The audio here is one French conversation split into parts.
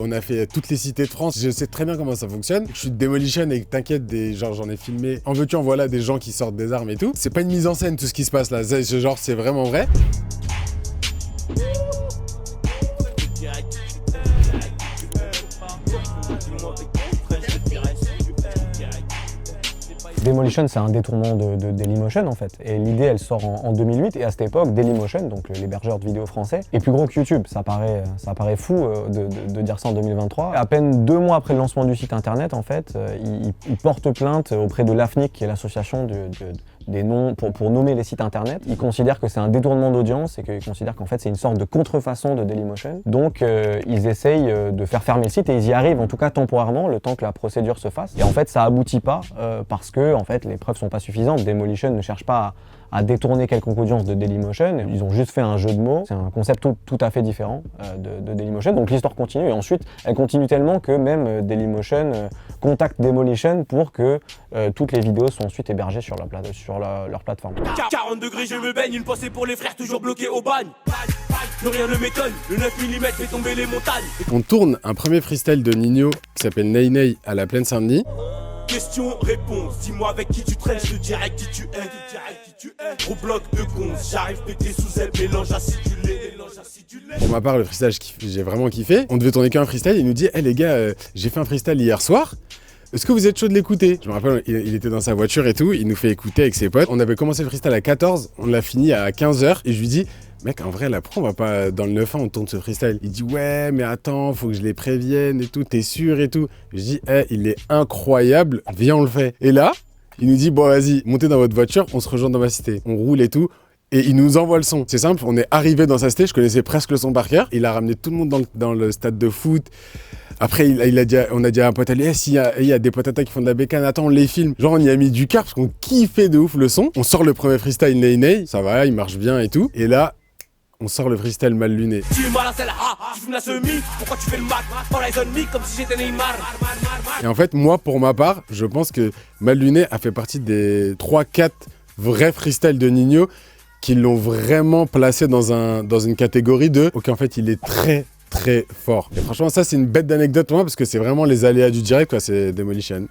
On a fait toutes les cités de France, je sais très bien comment ça fonctionne. Je suis de Demolition et t'inquiète, genre j'en ai filmé. En veux-tu, en voilà des gens qui sortent des armes et tout. C'est pas une mise en scène tout ce qui se passe là, ce genre c'est vraiment vrai. Demolition, c'est un détournement de Dailymotion en fait. Et l'idée, elle sort en 2008. Et à cette époque, Dailymotion, donc l'hébergeur de vidéos français, est plus gros que YouTube. Ça paraît fou de dire ça en 2023. À peine 2 mois après le lancement du site internet, en fait, il porte plainte auprès de l'AFNIC, qui est l'association des noms pour nommer les sites internet. Ils considèrent que c'est un détournement d'audience et qu'ils considèrent qu'en fait c'est une sorte de contrefaçon de Dailymotion. Donc ils essayent de faire fermer le site et ils y arrivent en tout cas temporairement, le temps que la procédure se fasse. Et en fait ça aboutit pas parce que en fait les preuves sont pas suffisantes. Dailymotion ne cherche pas à détourner quelconque audience de Dailymotion. Ils ont juste fait un jeu de mots. C'est un concept tout à fait différent de Dailymotion. Donc l'histoire continue et ensuite elle continue tellement que même Dailymotion contacte Demolition pour que toutes les vidéos soient ensuite hébergées sur leur plateforme. 40 degrés, je me baigne, une pensée pour les frères toujours bloqués au bagne. Plus rien ne m'étonne, le 9 mm fait tomber les montagnes. On tourne un premier freestyle de Nino qui s'appelle Ney Ney à la Plaine Saint-Denis. Question, réponse, dis-moi avec qui tu traînes, je te dirai qui tu es. Gros bloc de cons, j'arrive pété sous elle, mélange acidulé. Pour ma part, le freestyle, j'ai vraiment kiffé. On devait tourner qu'un freestyle, il nous dit hey, les gars, j'ai fait un freestyle hier soir. Est-ce que vous êtes chaud de l'écouter? Je me rappelle, il était dans sa voiture et tout, il nous fait écouter avec ses potes. On avait commencé le freestyle à 14, on l'a fini à 15h et je lui dis mec, en vrai, là, pourquoi on va pas dans le 9-1, on tourne ce freestyle? Il dit ouais, mais attends, faut que je les prévienne et tout, t'es sûr et tout? Je dis hey, il est incroyable, viens, on le fait. Et là, il nous dit bon, vas-y, montez dans votre voiture, on se rejoint dans ma cité. On roule et tout. Et il nous envoie le son. C'est simple, on est arrivé dans sa cité, je connaissais presque le son par cœur. Il a ramené tout le monde dans le stade de foot. Après, on a dit à un pote à lui, il y a des potes à toi qui font de la bécane, attends, on les filme. Genre, on y a mis du cœur parce qu'on kiffait de ouf le son. On sort le premier freestyle Ney Ney, ça va, il marche bien et tout. Et là, on sort le freestyle mal luné. Tu m'as la selle, tu fumes la semi, pourquoi tu fais le mac? Par les ennemis comme si j'étais Neymar. Et en fait, moi, pour ma part, je pense que mal luné a fait partie des 3-4 vrais freestyles de Nino qui l'ont vraiment placé dans une catégorie de ok, en fait, il est très fort. Et franchement, ça, c'est une bête d'anecdote pour moi parce que c'est vraiment les aléas du direct, quoi, c'est Demolition. De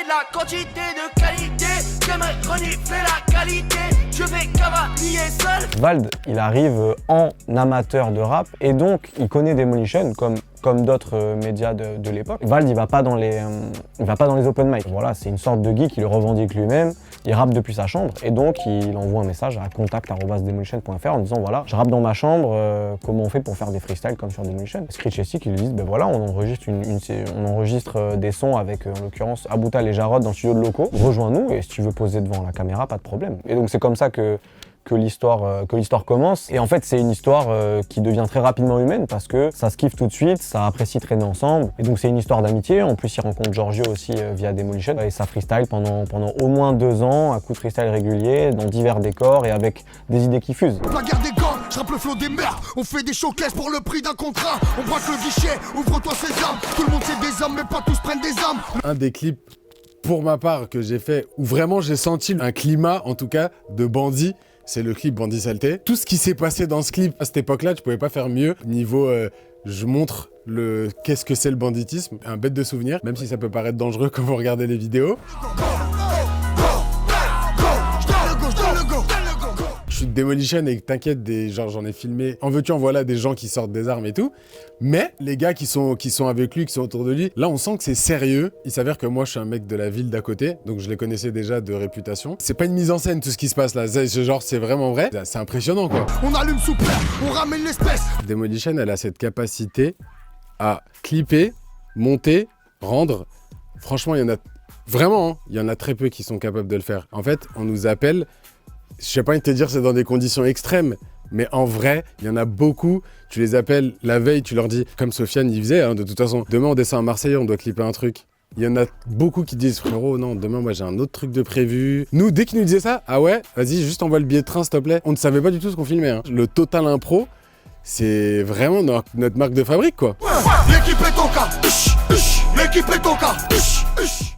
la quantité de qualité, j'aimerais renifler la qualité, je vais cavalier seul. Vald, il arrive en amateur de rap et donc il connaît Demolition comme d'autres médias de l'époque. Vald, il va pas dans les open mic. Voilà, c'est une sorte de geek, il le revendique lui-même. Il rappe depuis sa chambre et donc il envoie un message à contact@demolition.fr en disant voilà, je rappe dans ma chambre, comment on fait pour faire des freestyles comme sur Demolition? Screech et Sick, ils lui disent ben voilà, on enregistre des sons avec en l'occurrence Aboutal et Jarod dans le studio de locaux. Rejoins-nous et si tu veux poser devant la caméra, pas de problème. Et donc c'est comme ça que l'histoire commence. Et en fait, c'est une histoire qui devient très rapidement humaine parce que ça se kiffe tout de suite, ça apprécie traîner ensemble. Et donc, c'est une histoire d'amitié. En plus, il rencontre Giorgio aussi via Demolition. Et ça freestyle pendant au moins 2 ans, à coups de freestyle réguliers, dans divers décors et avec des idées qui fusent. La guerre des gants, je rappe le flot des mers. On fait des showcases pour le prix d'un contrat. On braque le guichet, ouvre-toi ses armes. Tout le monde sait des hommes, mais pas tous prennent des armes. Un des clips, pour ma part, que j'ai fait, où vraiment j'ai senti un climat, en tout cas, de bandits, c'est le clip Bandit Saleté. Tout ce qui s'est passé dans ce clip, à cette époque-là, tu pouvais pas faire mieux. Niveau, je montre qu'est-ce que c'est le banditisme, un bête de souvenir, même si ça peut paraître dangereux quand vous regardez les vidéos. Je suis de Demolition et t'inquiète, genre j'en ai filmé. En veux-tu, en voilà des gens qui sortent des armes et tout. Mais les gars qui sont avec lui, qui sont autour de lui, là on sent que c'est sérieux. Il s'avère que moi je suis un mec de la ville d'à côté, donc je les connaissais déjà de réputation. C'est pas une mise en scène tout ce qui se passe là, genre c'est vraiment vrai. C'est impressionnant quoi. On allume sous père, on ramène l'espèce. Demolition, elle a cette capacité à clipper, monter, rendre. Franchement, il y en a vraiment, hein, il y en a très peu qui sont capables de le faire. En fait, on nous appelle. Je sais pas te dire c'est dans des conditions extrêmes, mais en vrai, il y en a beaucoup, tu les appelles la veille, tu leur dis, comme Sofiane il faisait, hein, de toute façon, demain on descend à Marseille, on doit clipper un truc. Il y en a beaucoup qui disent, frérot, non, demain moi j'ai un autre truc de prévu. Nous, dès qu'ils nous disaient ça, ah ouais, vas-y, juste envoie le billet de train s'il te plaît. On ne savait pas du tout ce qu'on filmait. Hein. Le total impro, c'est vraiment notre marque de fabrique quoi. L'équipe est au cas, l'équipe est au cas.